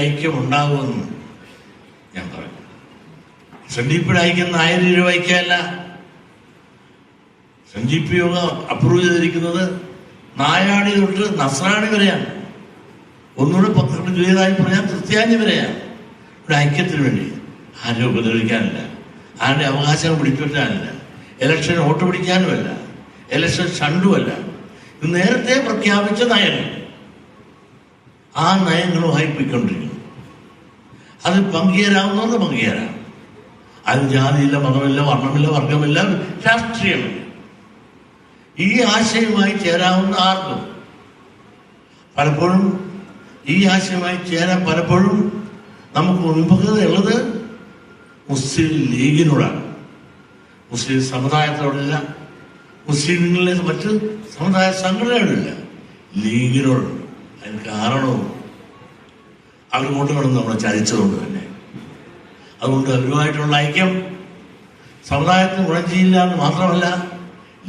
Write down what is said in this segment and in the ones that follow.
ഐക്യമുണ്ടാകുമെന്ന് ഞാൻ പറഞ്ഞു. സന്ദീപിയുടെ ഐക്യം 1000 രൂപ ഐക്യമല്ല. സന്ദീപ് യോഗ അപ്രൂവ് ചെയ്തിരിക്കുന്നത് നായാടി തൊട്ട് നസ്രാണി വരെയാണ്. ഒന്നുകൂടെ ക്ലിയറായി പറയാൻ ക്രിസ്ത്യാനി വരെയാണ്. ഒരു ഐക്യത്തിന് വേണ്ടി ആരും ഉപദ്രവിക്കാനില്ല, ആരുടെ അവകാശം പിടിച്ചുപറ്റാനില്ല, ഇലക്ഷൻ വോട്ട് പിടിക്കാനുമല്ല, ഇലക്ഷൻ ഷണ്ടുമല്ല. ഇത് നേരത്തെ പ്രഖ്യാപിച്ച നയങ്ങൾ, ആ നയങ്ങളുമായി പോയിക്കൊണ്ടിരിക്കുന്നു. അത് പങ്കുചേരാവുന്നവർക്ക് പങ്കുചേരാം. അതിന് ജാതിയില്ല, മതമില്ല, വർണ്ണമില്ല, വർഗമില്ല, രാഷ്ട്രീയമില്ല. ഈ ആശയവുമായി ചേരാവുന്ന ആർക്കും. പലപ്പോഴും ഈ ആശയമായി ചേരാൻ പലപ്പോഴും നമുക്ക് വിമുഖതയുള്ളത് മുസ്ലിം ലീഗിനോടാണ്, മുസ്ലിം സമുദായത്തോടില്ല, മുസ്ലിങ്ങളിലെ മറ്റ് സമുദായ സംഘടനകളില്ല, ലീഗിനോടുണ്ട്. അതിന് കാരണവും അവർ കൊണ്ടുവന്ന് നമ്മളെ ചതിച്ചതുകൊണ്ട് തന്നെ. അതുകൊണ്ട് അവരുമായിട്ടുള്ള ഐക്യം സമുദായത്തിന് ഗുണം ചെയ്യില്ല എന്ന് മാത്രമല്ല,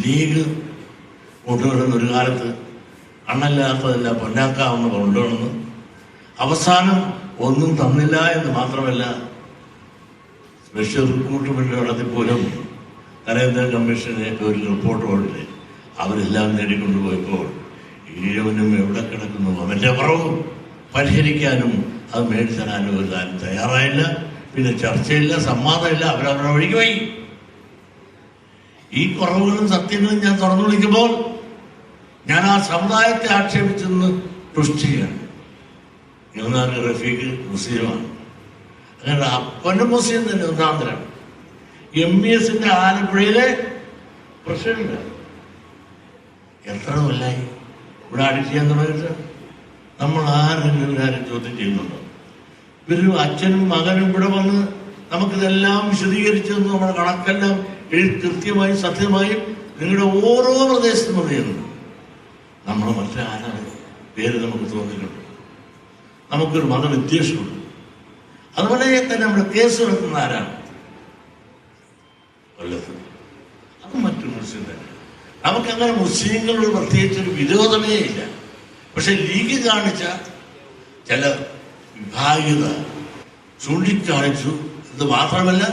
ലീഗ് കൊണ്ടുവരുന്ന ഒരു കാലത്ത് അണ്ണല്ലാത്തതല്ല പൊന്നാക്കാവുന്ന കൊണ്ടുവന്ന് അവസാനം ഒന്നും തന്നില്ല എന്ന് മാത്രമല്ല, സ്പെഷ്യൽ റിക്രൂട്ട്മെന്റ് നടത്തിപ്പോലും നരേന്ദ്ര കമ്മീഷനെ ഒരു റിപ്പോർട്ട് കൊണ്ടില്ലേ അവരെല്ലാം നേടിക്കൊണ്ടുപോയപ്പോൾ ഈഴവനും എവിടെ കിടക്കുന്നു അവന്റെ കുറവ് പരിഹരിക്കാനും അത് മേടിച്ചറാനും ഒരു കാര്യം തയ്യാറായില്ല. പിന്നെ ചർച്ചയില്ല, സംവാദമില്ല, അവരവരുടെ വഴിക്ക് പോയി. ഈ കുറവുകളും സത്യങ്ങളും ഞാൻ തുറന്നു വിളിക്കുമ്പോൾ ഞാൻ ആ സമുദായത്തെ ആക്ഷേപിച്ചെന്ന് സൃഷ്ടിക്കുകയാണ്. ഇന്നാണ് റഫീഖ് മുസ്ലിമാണ്, അങ്ങനെ അപ്പനും മുസ്ലിം തന്നെ ഒന്നാന്തരം. MES ആലപ്പുഴയിലെ പ്രസിഡന്റ് എത്ര കൊല്ലായി ഇവിടെ അടിച്ച് ചെയ്യാൻ തുടങ്ങിയിട്ട്? നമ്മൾ ആരും ചോദ്യം ചെയ്യുന്നുണ്ടോ? ഇവരും അച്ഛനും മകനും ഇവിടെ വന്ന് നമുക്കിതെല്ലാം വിശദീകരിച്ചെന്ന് നമ്മുടെ കണക്കെല്ലാം കൃത്യമായും സത്യമായും നിങ്ങളുടെ ഓരോ പ്രദേശത്തും പറയുന്നു. നമ്മൾ മറ്റാരാണ് പേര് നമുക്ക് തോന്നിയിട്ടുണ്ട്. നമുക്കൊരു മതവിദ്വേഷമുണ്ട്. അതുപോലെ തന്നെ നമ്മുടെ കേസ് നടത്തുന്ന ആരാണ്? കൊല്ലത്ത്. അത് മറ്റു മുസ്ലിം തന്നെ. നമുക്കങ്ങനെ മുസ്ലിങ്ങളോട് പ്രത്യേകിച്ചൊരു വിരോധമേ ഇല്ല. പക്ഷെ ലീഗ് കാണിച്ച ചില വിഭാഗീയത ചൂണ്ടിക്കാണിച്ചു. ഇത് മാത്രമല്ല,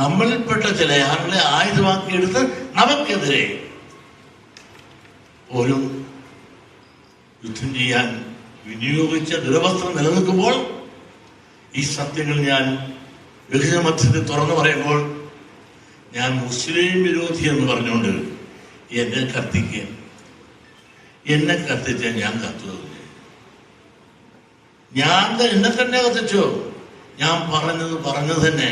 നമ്മളിൽപ്പെട്ട ചില ആളുകളെ ആയുധമാക്കിയെടുത്ത് നമുക്കെതിരെ ഒരു യുദ്ധം ചെയ്യാൻ വിനിയോഗിച്ച ദുരവസ്ഥ നിലനിൽക്കുമ്പോൾ ഈ സത്യങ്ങൾ ഞാൻ ബഹുജന മധ്യത്തിൽ തുറന്നു പറയുമ്പോൾ ഞാൻ മുസ്ലിം വിരോധി എന്ന് പറഞ്ഞുകൊണ്ട് എന്നെ കത്തിക്കാൻ, എന്നെ കത്തിച്ചാൽ ഞാൻ കത്തുന്നത് എന്നെ തന്നെ കത്തിച്ചോ? ഞാൻ പറഞ്ഞത് തന്നെ.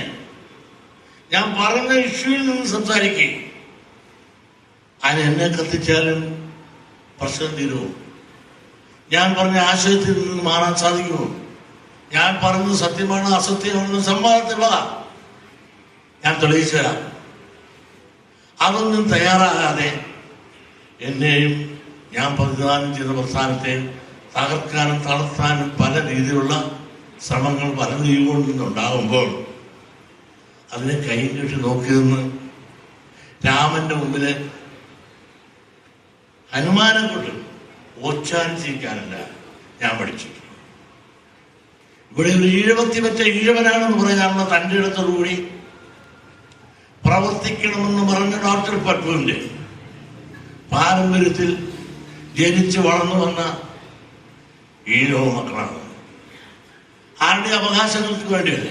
ഞാൻ പറഞ്ഞ ഇഷ്യൂവിൽ നിന്ന് സംസാരിക്കേ. അതിന് എന്നെ കത്തിച്ചാലും പ്രശ്നം തീരുമോ? ഞാൻ പറഞ്ഞ ആശയത്തിൽ നിന്ന് മാറാൻ സാധിക്കുമോ? ഞാൻ പറഞ്ഞത് സത്യമാണ് അസത്യമാണെന്ന് സംവാദത്തിൽ വാ, ഞാൻ തെളിയിച്ചു തരാം. അതൊന്നും തയ്യാറാകാതെ എന്നെയും ഞാൻ പ്രതിദാനം ചെയ്ത പ്രസ്ഥാനത്തെ തകർക്കാനും തളർത്താനും പല രീതിയിലുള്ള ശ്രമങ്ങൾ പല രീതികളിൽ നിന്നുണ്ടാകുമ്പോൾ അതിനെ കൈ കെട്ടി നോക്കിയെന്ന് രാമന്റെ മുമ്പില് ഹനുമാനെ കൊണ്ട് ഓച്ചാനിച്ചിരിക്കാനല്ല ഞാൻ പഠിച്ചു. ഇവിടെ ഒരു ഈഴവത്തി വെച്ച ഈഴവനാണെന്ന് പറയാനുള്ള തൻ്റെ ഇടത്തോടുകൂടി പ്രവർത്തിക്കണമെന്ന് പറഞ്ഞ ഡോക്ടർ പട്ടുവിന്റെ പാരമ്പര്യത്തിൽ ജനിച്ചു വളർന്നു വന്ന ഈഴവ മക്കളാണ്. ആരുടെ അവകാശങ്ങൾക്ക് വേണ്ടിയല്ല,